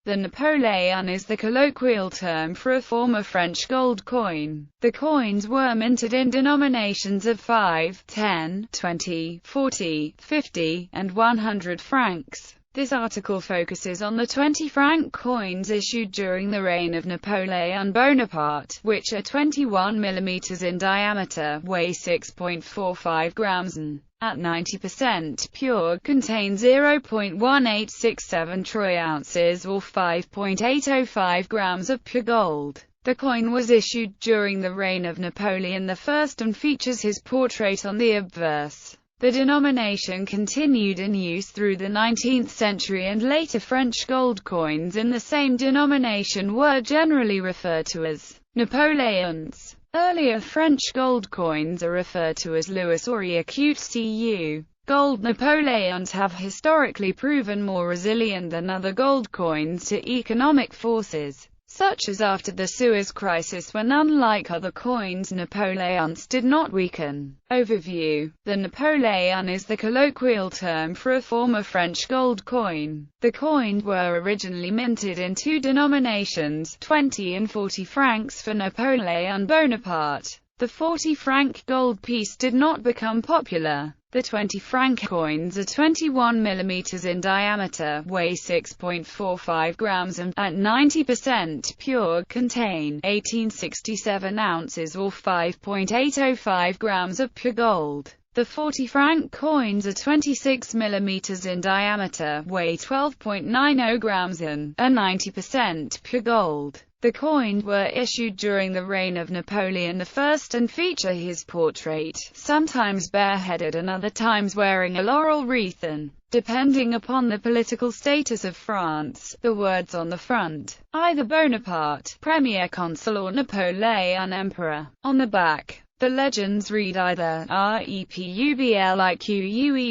The Napoleon is the colloquial term for a former French gold coin. The coins were minted in denominations of 5, 10, 20, 40, 50, and 100 francs. This article focuses on the 20-franc coins issued during the reign of Napoleon Bonaparte, which are 21 mm in diameter, weigh 6.45 grams and, at 90% pure, contain 0.1867 troy ounces or 5.805 grams of pure gold. The coin was issued during the reign of Napoleon I and features his portrait on the obverse. The denomination continued in use through the 19th century, and later French gold coins in the same denomination were generally referred to as Napoleons. Earlier French gold coins are referred to as Louis or ECU. Gold Napoleons have historically proven more resilient than other gold coins to economic forces, such as after the Suez Crisis, when unlike other coins Napoleons did not weaken. Overview. The Napoleon is the colloquial term for a former French gold coin. The coins were originally minted in two denominations, 20 and 40 francs for Napoleon Bonaparte. The 40-franc gold piece did not become popular. The 20-franc coins are 21 mm in diameter, weigh 6.45 grams and, at 90% pure, contain 1867 ounces or 5.805 grams of pure gold. The 40-franc coins are 26 mm in diameter, weigh 12.90 grams and, are 90% pure gold. The coins were issued during the reign of Napoleon I and feature his portrait, sometimes bareheaded and other times wearing a laurel wreath, and, depending upon the political status of France, the words on the front, either Bonaparte, Premier Consul, or Napoleon, Emperor. On the back, the legends read either République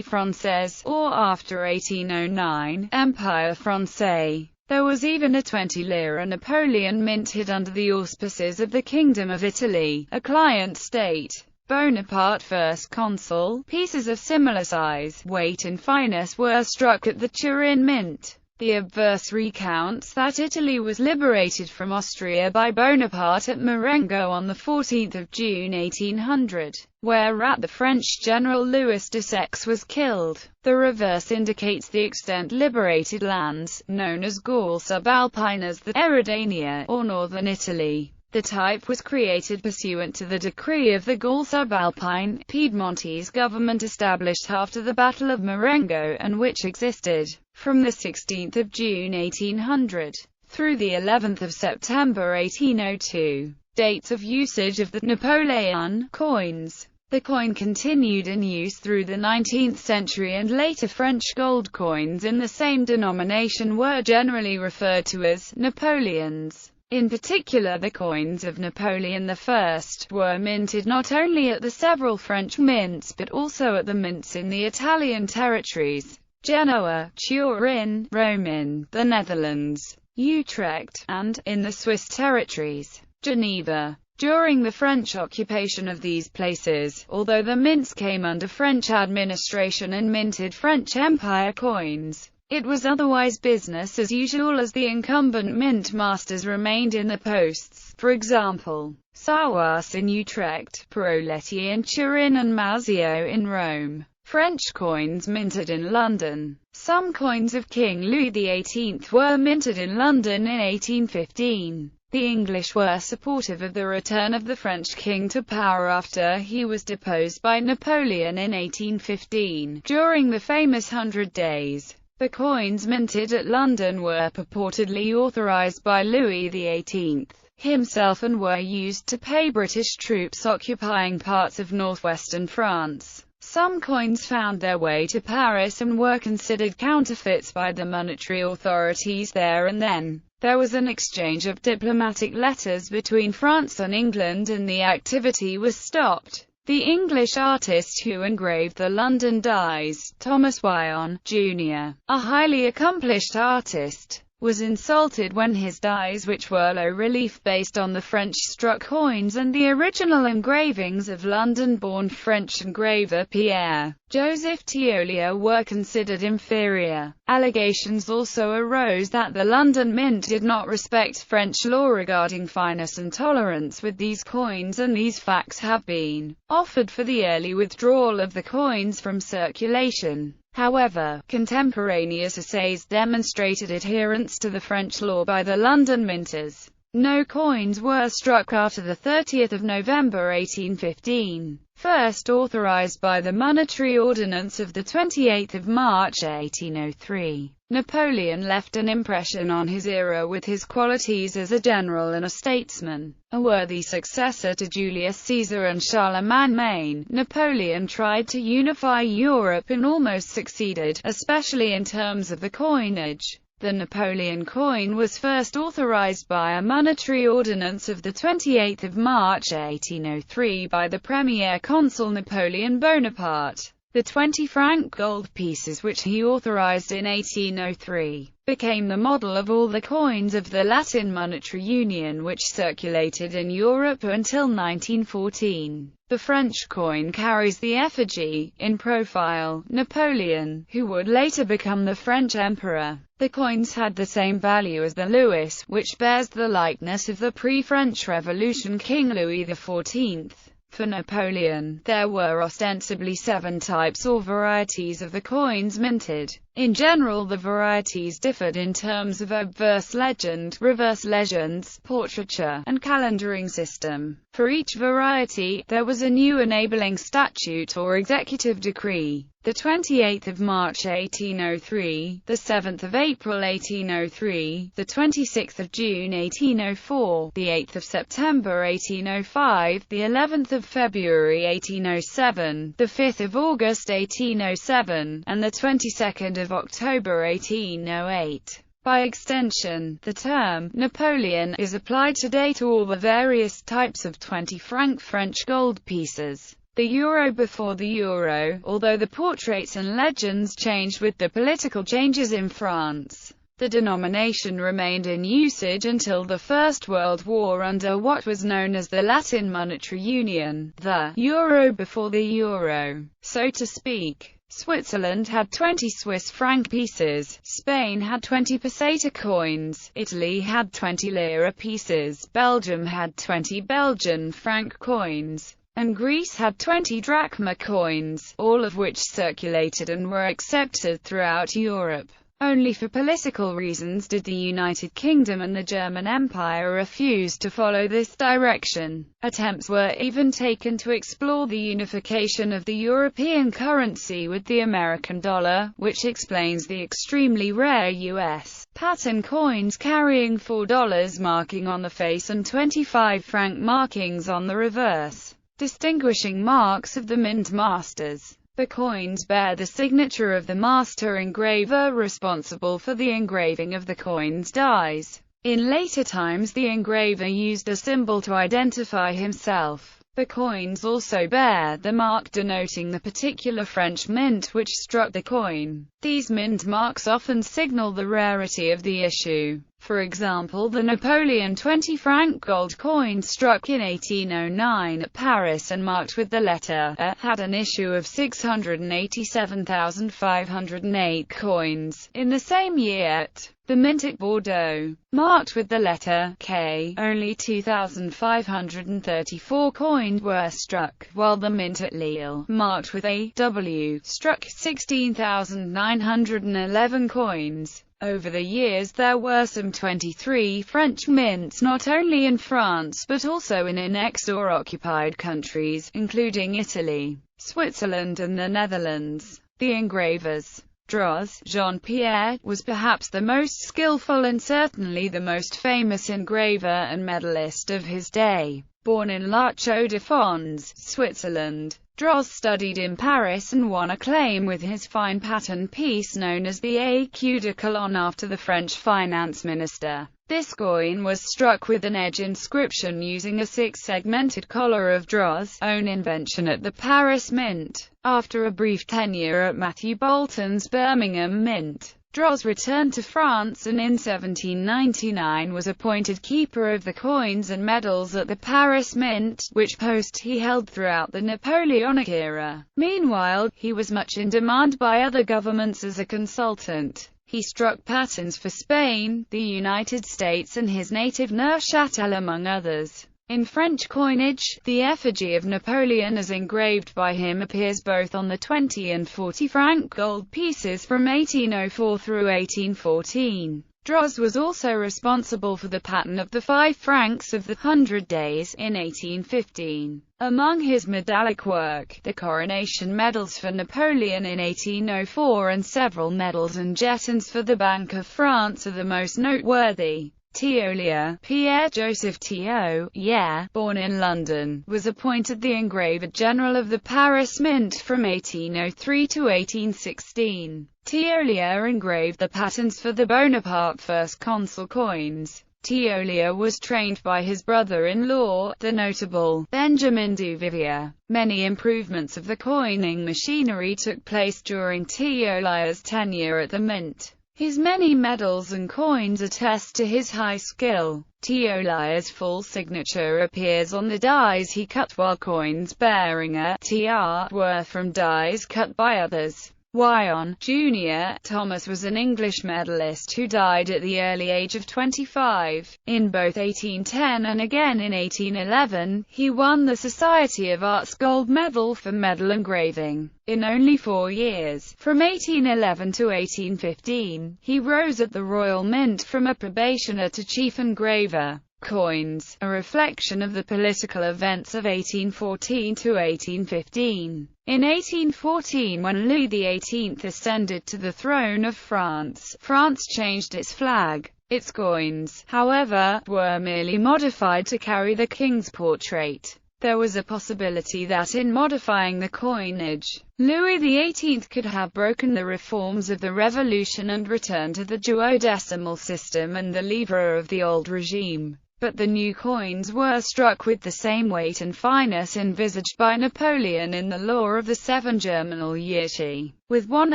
Française or, after 1809, Empire Français. There was even a 20-lira Napoleon minted under the auspices of the Kingdom of Italy, a client state. Bonaparte First Consul. Pieces of similar size, weight and fineness were struck at the Turin Mint. The obverse recounts that Italy was liberated from Austria by Bonaparte at Marengo on 14 June 1800, whereat the French general Louis de Saxe was killed. The reverse indicates the extent liberated lands, known as Gaul Subalpine, as the Eridania, or northern Italy. The type was created pursuant to the decree of the Gaul Subalpine, Piedmontese government established after the Battle of Marengo, and which existed from 16 June 1800 through the 11th of September 1802. Dates of usage of the Napoleon coins. The coin continued in use through the 19th century, and later French gold coins in the same denomination were generally referred to as Napoleons. In particular, the coins of Napoleon I were minted not only at the several French mints but also at the mints in the Italian territories, Genoa, Turin, Rome, the Netherlands, Utrecht, and, in the Swiss territories, Geneva. During the French occupation of these places, although the mints came under French administration and minted French Empire coins, it was otherwise business as usual, as the incumbent mint masters remained in their posts. For example, Sauas in Utrecht, Proletti in Turin, and Mazzio in Rome. French coins minted in London. Some coins of King Louis XVIII were minted in London in 1815. The English were supportive of the return of the French king to power after he was deposed by Napoleon in 1815, during the famous 100 Days. The coins minted at London were purportedly authorized by Louis XVIII himself and were used to pay British troops occupying parts of northwestern France. Some coins found their way to Paris and were considered counterfeits by the monetary authorities there and then. There was an exchange of diplomatic letters between France and England, and the activity was stopped. The English artist who engraved the London dies, Thomas Wyon, Jr., a highly accomplished artist, was insulted when his dies, which were low relief based on the French-struck coins and the original engravings of London-born French engraver Pierre-Joseph Thiollier, were considered inferior. Allegations also arose that the London Mint did not respect French law regarding fineness and tolerance with these coins, and these facts have been offered for the early withdrawal of the coins from circulation. However, contemporaneous essays demonstrated adherence to the French law by the London minters. No coins were struck after the 30th of November 1815, first authorized by the Monetary Ordinance of the 28th of March 1803. Napoleon left an impression on his era with his qualities as a general and a statesman. A worthy successor to Julius Caesar and Charlemagne, Napoleon tried to unify Europe and almost succeeded, especially in terms of the coinage. The Napoleon coin was first authorized by a monetary ordinance of the 28th of March 1803 by the Premier Consul Napoleon Bonaparte. The 20-franc gold pieces, which he authorized in 1803, became the model of all the coins of the Latin monetary union which circulated in Europe until 1914. The French coin carries the effigy, in profile, Napoleon, who would later become the French emperor. The coins had the same value as the Louis, which bears the likeness of the pre-French Revolution King Louis XIV. For Napoleon, there were ostensibly 7 types or varieties of the coins minted. In general, the varieties differed in terms of obverse legend, reverse legends, portraiture, and calendaring system. For each variety, there was a new enabling statute or executive decree. The 28th of March 1803, the 7th of April 1803, the 26th of June 1804, the 8th of September 1805, the 11th of February 1807, the 5th of August 1807, and the 22nd of October 1808. By extension, the term Napoleon is applied today to all the various types of 20-franc French gold pieces. The euro before the euro, although the portraits and legends changed with the political changes in France. The denomination remained in usage until the First World War under what was known as the Latin Monetary Union, the euro before the euro, so to speak. Switzerland had 20 Swiss franc pieces, Spain had 20 peseta coins, Italy had 20 lira pieces, Belgium had 20 Belgian franc coins, and Greece had 20 drachma coins, all of which circulated and were accepted throughout Europe. Only for political reasons did the United Kingdom and the German Empire refuse to follow this direction. Attempts were even taken to explore the unification of the European currency with the American dollar, which explains the extremely rare U.S. pattern coins carrying $4 marking on the face and 25 franc markings on the reverse, distinguishing marks of the mint masters. The coins bear the signature of the master engraver responsible for the engraving of the coin's dies. In later times, the engraver used a symbol to identify himself. The coins also bear the mark denoting the particular French mint which struck the coin. These mint marks often signal the rarity of the issue. For example, the Napoleon 20-franc gold coin struck in 1809 at Paris and marked with the letter A had an issue of 687,508 coins. In the same year, the mint at Bordeaux, marked with the letter K, only 2,534 coins were struck, while the mint at Lille, marked with a W, struck 16,911 coins. Over the years there were some 23 French mints not only in France but also in annexed or occupied countries, including Italy, Switzerland and the Netherlands. The engravers Droz, Jean-Pierre, was perhaps the most skillful and certainly the most famous engraver and medalist of his day. Born in La Chaux-de-Fonds, Switzerland, Droz studied in Paris and won acclaim with his fine pattern piece known as the Écu de Colonne after the French finance minister. This coin was struck with an edge inscription using a 6-segmented collar of Droz's own invention at the Paris Mint. After a brief tenure at Matthew Boulton's Birmingham Mint, Dros returned to France and in 1799 was appointed keeper of the coins and medals at the Paris Mint, which post he held throughout the Napoleonic era. Meanwhile, he was much in demand by other governments as a consultant. He struck patterns for Spain, the United States and his native Neuchâtel among others. In French coinage, the effigy of Napoleon as engraved by him appears both on the 20 and 40 franc gold pieces from 1804 through 1814. Dros was also responsible for the pattern of the 5 francs of the 100 Days in 1815. Among his medallic work, the coronation medals for Napoleon in 1804 and several medals and jetons for the Bank of France are the most noteworthy. Thiollier, Pierre-Joseph Thiollier, born in London, was appointed the Engraver General of the Paris Mint from 1803 to 1816. Thiollier engraved the patterns for the Bonaparte First Consul coins. Thiollier was trained by his brother-in-law, the notable Benjamin Duvivier. Many improvements of the coining machinery took place during Thiollier's tenure at the Mint. His many medals and coins attest to his high skill. Thiollier's full signature appears on the dies he cut, while coins bearing a TR were from dies cut by others. Wyon, Jr. Thomas was an English medalist who died at the early age of 25. In both 1810 and again in 1811, he won the Society of Arts Gold Medal for medal engraving. In only 4 years, from 1811 to 1815, he rose at the Royal Mint from a probationer to chief engraver. Coins, a reflection of the political events of 1814 to 1815. In 1814, when Louis XVIII ascended to the throne of France, France changed its flag. Its coins, however, were merely modified to carry the king's portrait. There was a possibility that in modifying the coinage, Louis XVIII could have broken the reforms of the Revolution and returned to the duodecimal system and the livre of the old regime. But the new coins were struck with the same weight and fineness envisaged by Napoleon in the law of the 7 germinal yearchi, with one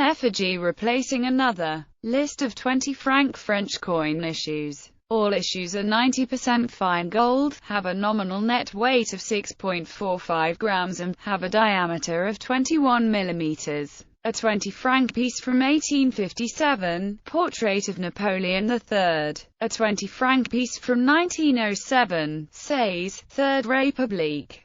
effigy replacing another. List of 20 franc French coin issues. All issues are 90% fine gold, have a nominal net weight of 6.45 grams and have a diameter of 21 millimeters. A 20 franc piece from 1857, Portrait of Napoleon III. A 20 franc piece from 1907, Says, Third République.